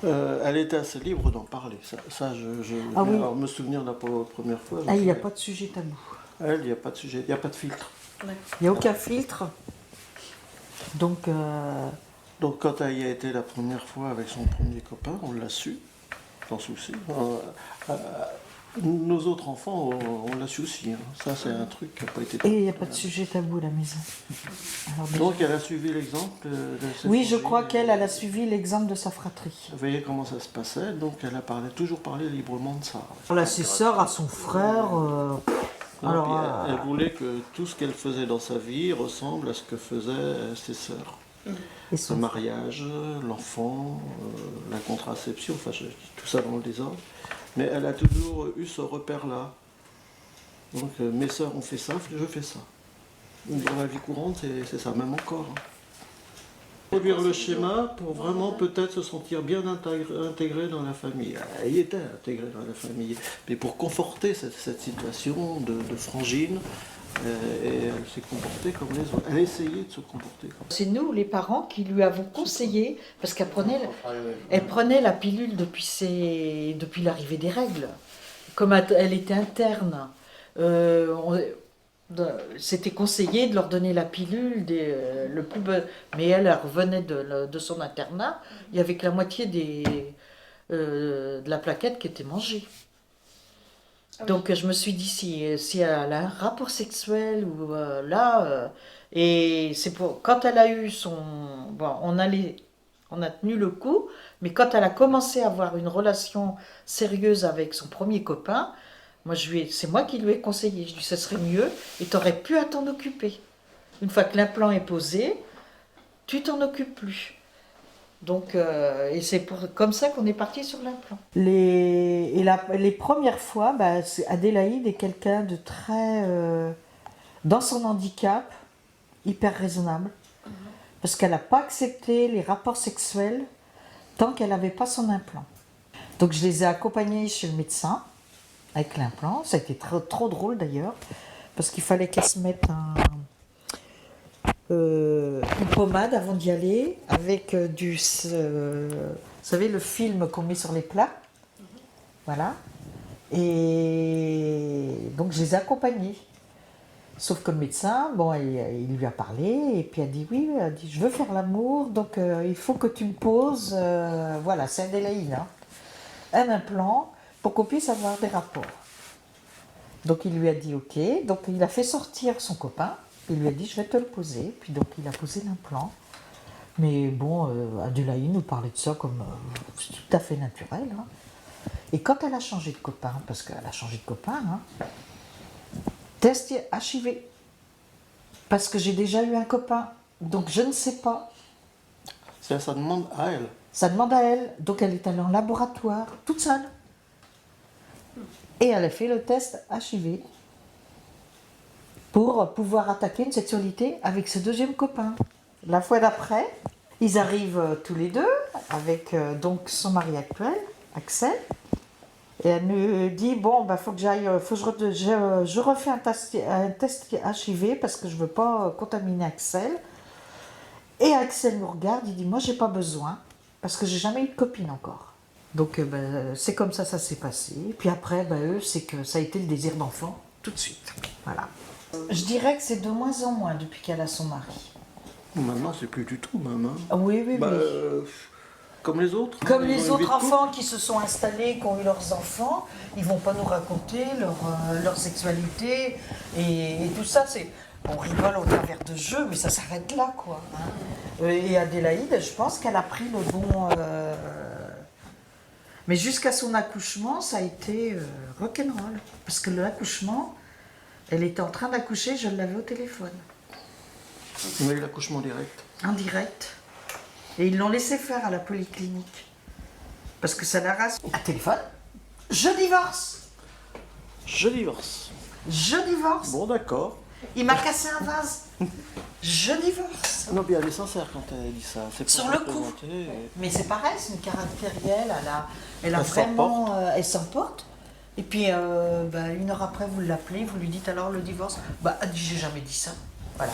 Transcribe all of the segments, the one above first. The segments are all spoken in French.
Elle était assez libre d'en parler. Ah oui. Alors, me souvenir de la première fois. Ah, il n'y a pas de sujet tabou. Elle, il n'y a pas de sujet, il n'y a pas de filtre. Il n'y a aucun filtre. Donc, Donc quand elle y a été la première fois avec son premier copain, on l'a su, sans souci. Nos autres enfants, on l'a su aussi. Hein. Ça, c'est un truc qui n'a pas été... et il n'y a pas de sujet tabou à la maison. Alors, déjà- Donc elle a suivi l'exemple de ses oui, je frangines. crois qu'elle a suivi l'exemple de sa fratrie. Vous voyez comment ça se passait, donc elle a toujours parlé librement de ça. À ses sœurs, à son frère. Non, Alors, puis elle voulait que tout ce qu'elle faisait dans sa vie ressemble à ce que faisaient ses sœurs. et Le son mariage, l'enfant, la contraception, enfin je dis tout ça dans le désordre. Mais elle a toujours eu ce repère-là. Donc mes sœurs ont fait ça, je fais ça. Dans la vie courante, c'est ça, même encore. Hein. Produire le schéma pour vraiment peut-être se sentir bien intégré dans la famille. Elle y était intégrée dans la famille. Mais pour conforter cette situation de frangine, et elle s'est comportée comme les autres. Elle a essayé de se comporter comme ça. C'est nous, les parents, qui lui avons conseillé, parce qu'elle prenait la pilule depuis l'arrivée des règles. Comme elle était interne, c'était conseillé de leur donner la pilule le plus mais elle revenait de son internat, il y avait que la moitié de la plaquette qui était mangée. Donc je me suis dit, si elle a un rapport sexuel ou et c'est quand elle a eu bon, on a tenu le coup, mais quand elle a commencé à avoir une relation sérieuse avec son premier copain, c'est moi qui lui ai conseillé. Je lui ai dit, ce serait mieux et tu aurais pu à t'en occuper. Une fois que l'implant est posé, tu t'en occupes plus. Donc, et c'est comme ça qu'on est parti sur l'implant. les premières fois, Adélaïde est quelqu'un de très... dans son handicap, hyper raisonnable. Parce qu'elle n'a pas accepté les rapports sexuels tant qu'elle n'avait pas son implant. Donc je les ai accompagnés chez le médecin avec l'implant. Ça a été trop drôle d'ailleurs. Parce qu'il fallait qu'elle se mette une pommade avant d'y aller, avec vous savez, le film qu'on met sur les plats. Voilà. Et donc je les ai accompagnés. Sauf que le médecin, bon, il lui a parlé, et puis elle dit oui, elle dit je veux faire l'amour, donc il faut que tu me poses, voilà, c'est Adélaïde, hein, un implant pour qu'on puisse avoir des rapports. Donc il lui a dit ok, donc il a fait sortir son copain. Il lui a dit, je vais te le poser. Puis donc, il a posé l'implant. Mais bon, Adélaïde nous parlait de ça comme c'est tout à fait naturel. Hein. Et quand elle a changé de copain, parce qu'elle a changé de copain, hein, test HIV. Parce que j'ai déjà eu un copain. Donc, je ne sais pas. Ça demande à elle. Ça demande à elle. Donc, elle est allée en laboratoire, toute seule. Et elle a fait le test HIV. Pour pouvoir attaquer une sexualité avec ce deuxième copain. La fois d'après, ils arrivent tous les deux avec donc son mari actuel, Axel, et elle me dit bon, faut que j'aille, je refais un test HIV parce que je veux pas contaminer Axel. Et Axel nous regarde, il dit moi j'ai pas besoin parce que j'ai jamais eu de copine encore. Donc c'est comme ça s'est passé. Et puis après, eux, c'est que ça a été le désir d'enfant tout de suite. Voilà. Je dirais que c'est de moins en moins depuis qu'elle a son mari. Maintenant, c'est plus du tout, même. Hein. Oui, oui, oui. Comme les autres. Comme hein, les autres enfants qui se sont installés, qui ont eu leurs enfants, ils vont pas nous raconter leur sexualité et tout ça. On rigole au travers de jeux, mais ça s'arrête là, quoi. Hein. Et Adélaïde, je pense qu'elle a pris le bon... Mais jusqu'à son accouchement, ça a été rock'n'roll. Parce que l'accouchement... Elle était en train d'accoucher, je l'avais au téléphone. On a eu l'accouchement direct. En direct. Et ils l'ont laissé faire à la polyclinique. Parce que ça la race. À téléphone. Je divorce. Je divorce. Je divorce. Bon, d'accord. Il m'a cassé un vase. Je divorce. Non, mais elle est sincère quand elle dit ça. C'est Sur le coup. Mais c'est pareil, c'est une caractérielle. Elle a vraiment... elle s'emporte. Et puis, 1 heure après, vous l'appelez, vous lui dites alors le divorce. Elle dit, j'ai jamais dit ça. Voilà.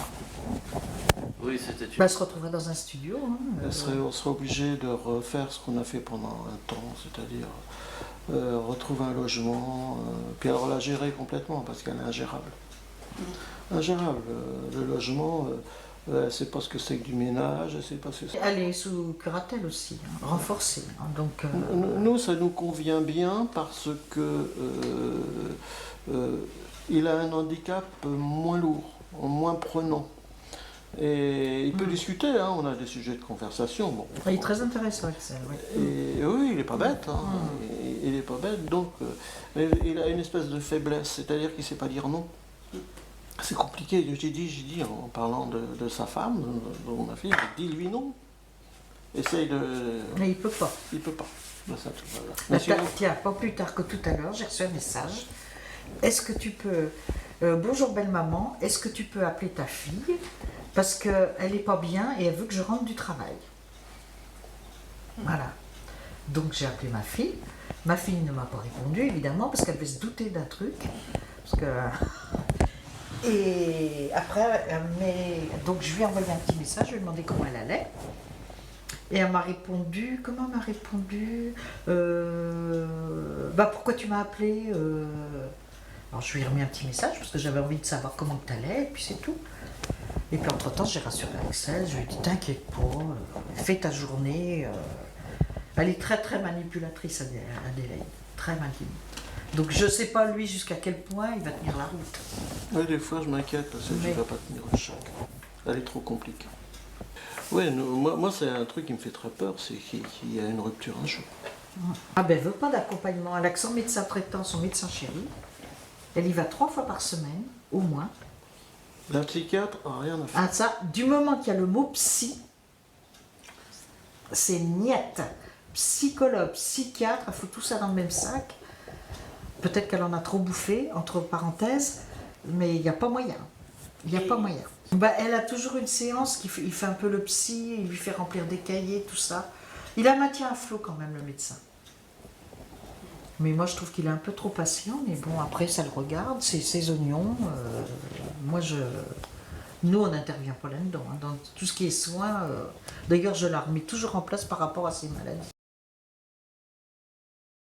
Oui, c'était Bah, elle se retrouverait dans un studio. Hein, on serait obligé de refaire ce qu'on a fait pendant un temps, c'est-à-dire retrouver un logement, puis alors la gérer complètement parce qu'elle est ingérable. Ingérable. Le logement, elle ne sait pas ce que c'est que du ménage, elle sait pas ce que c'est. Elle est sous curatelle aussi, hein, renforcée. Hein, donc, Nous, ça nous convient bien parce que il a un handicap moins lourd, moins prenant. Et il peut discuter, hein, on a des sujets de conversation. Bon. il est très intéressant, Axel. Oui. Et oui, il n'est pas bête. Hein. Il n'est pas bête, donc mais il a une espèce de faiblesse, c'est-à-dire qu'il ne sait pas dire non. C'est compliqué, j'ai dit en parlant de sa femme, de ma fille, dis-lui non. Essaye de... Mais il ne peut pas. Il peut pas. Ben, ça, voilà. Bah, Sinon- tiens, pas plus tard que tout à l'heure, j'ai reçu un message. Est-ce que tu peux... bonjour belle maman, est-ce que tu peux appeler ta fille parce qu'elle n'est pas bien et elle veut que je rentre du travail. Voilà. Donc j'ai appelé ma fille. Ma fille ne m'a pas répondu, évidemment, parce qu'elle devait se douter d'un truc. Parce que... Et après, donc je lui ai envoyé un petit message, je lui ai demandé comment elle allait. Et elle m'a répondu, comment elle m'a répondu bah pourquoi tu m'as appelé Alors je lui ai remis un petit message parce que j'avais envie de savoir comment tu allais, et puis c'est tout. Et puis entre-temps, j'ai rassuré Axel, je lui ai dit t'inquiète pas, fais ta journée. Elle est très très manipulatrice, Adélaïde, très manipulatrice. Donc je sais pas lui jusqu'à quel point il va tenir la route. Oui, des fois je m'inquiète parce que je ne vais pas tenir le choc. Elle est trop compliquée. Oui, moi c'est un truc qui me fait très peur, c'est qu'il y a une rupture un jour. Ah ben elle veut pas d'accompagnement. Elle a que son médecin traitant, son médecin chéri. Elle y va 3 fois par semaine, au moins. La psychiatre n'a rien à faire. Ah ça, du moment qu'il y a le mot psy, c'est niette. Psychologue, psychiatre, il faut tout ça dans le même sac. Peut-être qu'elle en a trop bouffé, entre parenthèses, mais il n'y a pas moyen. Il n'y a pas moyen. Bah, elle a toujours une séance, il fait un peu le psy, il lui fait remplir des cahiers, tout ça. Il la maintient à flot quand même, le médecin. Mais moi, je trouve qu'il est un peu trop patient, mais bon, après, ça le regarde, c'est ses oignons. Nous, on n'intervient pas là-dedans, hein, dans tout ce qui est soins. D'ailleurs, je la remets toujours en place par rapport à ses maladies.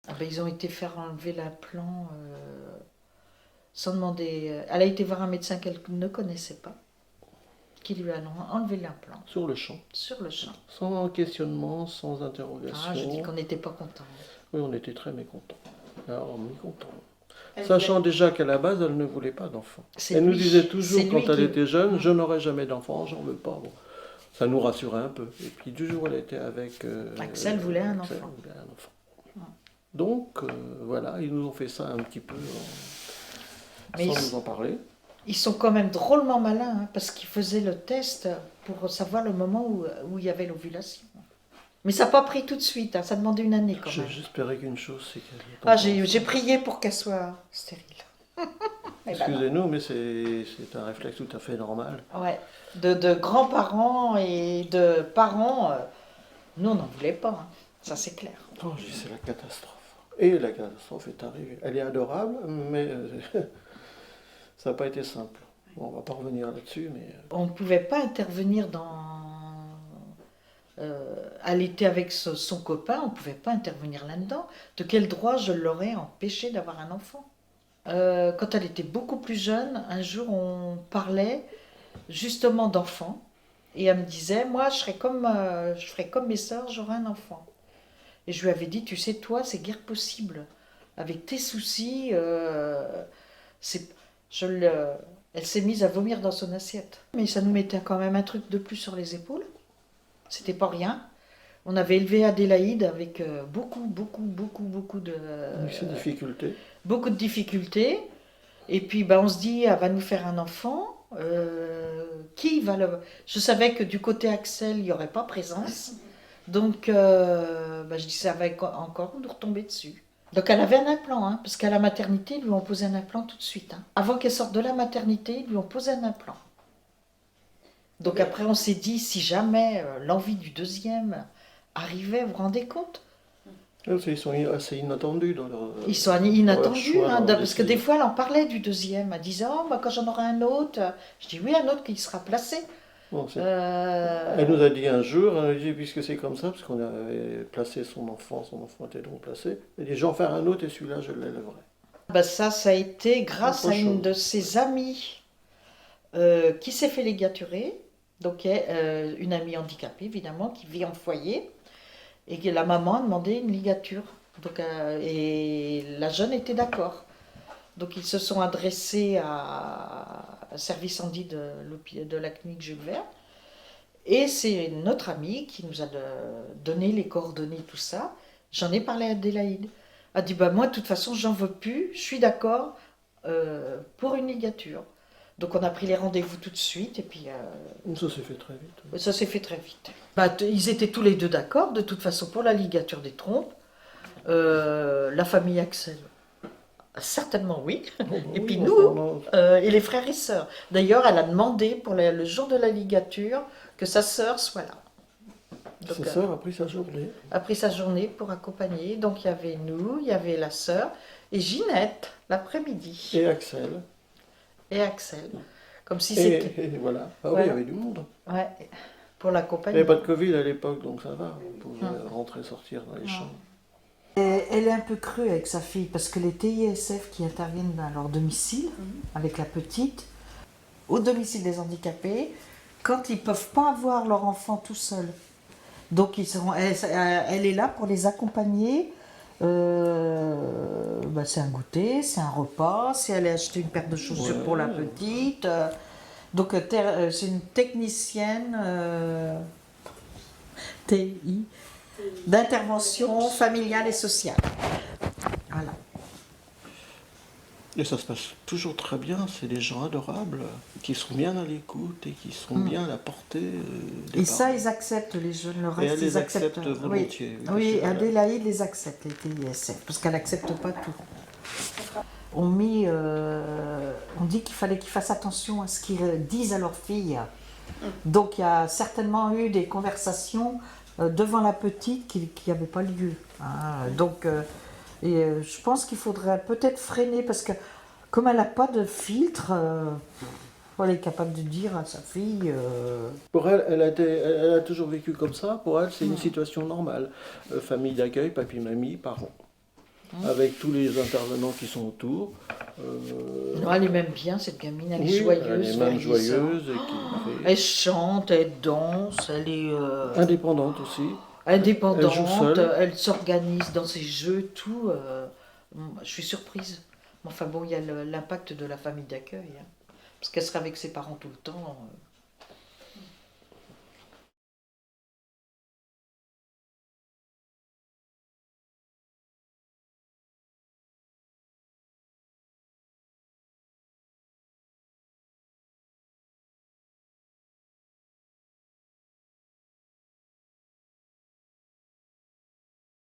Ah ben, ils ont été faire enlever l'implant sans demander. Elle a été voir un médecin qu'elle ne connaissait pas, qui lui a enlevé l'implant. Sur le champ. Sur le champ. Sans questionnement, sans interrogation. Ah, je dis qu'on n'était pas contents. Oui, on était très mécontents. Alors, mécontents. Sachant déjà qu'à la base, elle ne voulait pas d'enfant. Elle nous disait toujours, quand elle était jeune, je n'aurai jamais d'enfant, j'en veux pas. Bon. Ça nous rassurait un peu. Et puis, du jour où elle était avec... Axel voulait un Axel enfant. voulait un enfant. Donc, voilà, ils nous ont fait ça un petit peu sans nous en parler. Ils sont quand même drôlement malins, hein, parce qu'ils faisaient le test pour savoir le moment où il y avait l'ovulation. Mais ça n'a pas pris tout de suite, hein, ça demandait une année quand même. J'espérais qu'une chose, c'est qu'elle... Ah, j'ai prié pour qu'elle soit stérile. Excusez-nous, mais c'est un réflexe tout à fait normal. Ouais, de grands-parents et de parents, nous on n'en voulait pas, hein. Ça c'est clair. Oh, c'est la catastrophe. Et la catastrophe est arrivée. Elle est adorable, mais ça n'a pas été simple. Bon, on ne va pas revenir là-dessus, mais... On ne pouvait pas intervenir elle était avec son copain, on ne pouvait pas intervenir là-dedans. De quel droit je l'aurais empêché d'avoir un enfant? Quand elle était beaucoup plus jeune, un jour on parlait justement d'enfants, et elle me disait, moi je ferais comme mes sœurs, j'aurais un enfant. Et je lui avais dit, tu sais, toi, c'est guère possible. Avec tes soucis, elle s'est mise à vomir dans son assiette. Mais ça nous mettait quand même un truc de plus sur les épaules. C'était pas rien. On avait élevé Adélaïde avec beaucoup de... difficultés. Beaucoup de difficultés. Et puis ben, on se dit, elle va nous faire un enfant. Qui va le... Je savais que du côté Axel, il n'y aurait pas présence. Donc, je dis, ça va encore nous retomber dessus. Donc, elle avait un implant, hein, parce qu'à la maternité, ils lui ont posé un implant tout de suite. Hein. Avant qu'elle sorte de la maternité, ils lui ont posé un implant. Donc, après, on s'est dit, si jamais l'envie du deuxième arrivait, vous vous rendez compte? Ils sont assez inattendus dans leur... Ils sont inattendus, choix, hein, leur parce que des fois, elle en parlait du deuxième. Elle disait, oh, moi, quand j'en aurai un autre, je dis, oui, un autre qui sera placé. Bon, c'est- Euh, Elle nous a dit un jour, elle nous a dit, puisque c'est comme ça, parce qu'on avait placé son enfant était donc placé, elle dit, j'en ferai un autre et celui-là, je l'élèverai. ça a été grâce Autre à une chose. de ses amies qui s'est fait ligaturer. Donc, une amie handicapée, évidemment, qui vit en foyer. Et que la maman a demandé une ligature. Donc, et la jeune était d'accord. Donc, ils se sont adressés à service handi de la clinique Jules Verne. Et c'est notre amie qui nous a donné les coordonnées, tout ça. J'en ai parlé à Adélaïde. Elle a dit, bah, moi, de toute façon, j'en veux plus. Je suis d'accord pour une ligature. Donc, on a pris les rendez-vous tout de suite. Et puis, Ça s'est fait très vite. ça s'est fait très vite. Bah, ils étaient tous les deux d'accord, de toute façon, pour la ligature des trompes. La famille Axel, certainement oui. Et puis nous, et les frères et sœurs. D'ailleurs, elle a demandé pour le jour de la ligature que sa sœur soit là. Donc, Sa sœur a pris sa journée. a pris sa journée pour accompagner. Donc il y avait nous, il y avait la sœur et Ginette l'après-midi. Et Axel. Et Axel. Comme si Et, c'était. et voilà. Ah oui, Voilà. il y avait du monde. Ouais, pour Il n'y l'accompagner. avait pas de Covid à l'époque, donc ça va. On pouvait rentrer, sortir dans les chambres. Et elle est un peu crue avec sa fille parce que les TISF qui interviennent dans leur domicile, avec la petite, au domicile des handicapés, quand ils ne peuvent pas avoir leur enfant tout seul. Donc elle est là pour les accompagner. C'est un goûter, c'est un repas, c'est aller acheter une paire de chaussures pour la petite. Donc c'est une technicienne TI d'intervention familiale et sociale. Voilà. Et ça se passe toujours très bien. C'est des gens adorables, qui sont bien à l'écoute et qui sont bien à la portée des Et ça, parents. ils acceptent, les jeunes, le Et reste, elle ils les acceptent. accepte volontiers. Oui, parce que- Adélaïde les accepte, les TISF, parce qu'elle n'accepte pas tout. On dit qu'il fallait qu'ils fassent attention à ce qu'ils disent à leurs filles. Donc il y a certainement eu des conversations devant la petite qui n'avaient pas lieu. Hein. Donc je pense qu'il faudrait peut-être freiner, parce que comme elle n'a pas de filtre, elle est capable de dire à sa fille... Pour elle, elle a toujours vécu comme ça. Pour elle, c'est une situation normale. Famille d'accueil, papy, mamie, parents. Avec tous les intervenants qui sont autour. Non, elle est même bien, cette gamine, elle est Oui, joyeuse. elle est même Vérissa. joyeuse. Et qui Elle chante, elle danse, elle est fait indépendante aussi. indépendante, Elle joue seule. elle s'organise dans ses jeux, tout. Je suis surprise. Mais enfin bon, il y a l'impact de la famille d'accueil. Hein. Parce qu'elle serait avec ses parents tout le temps.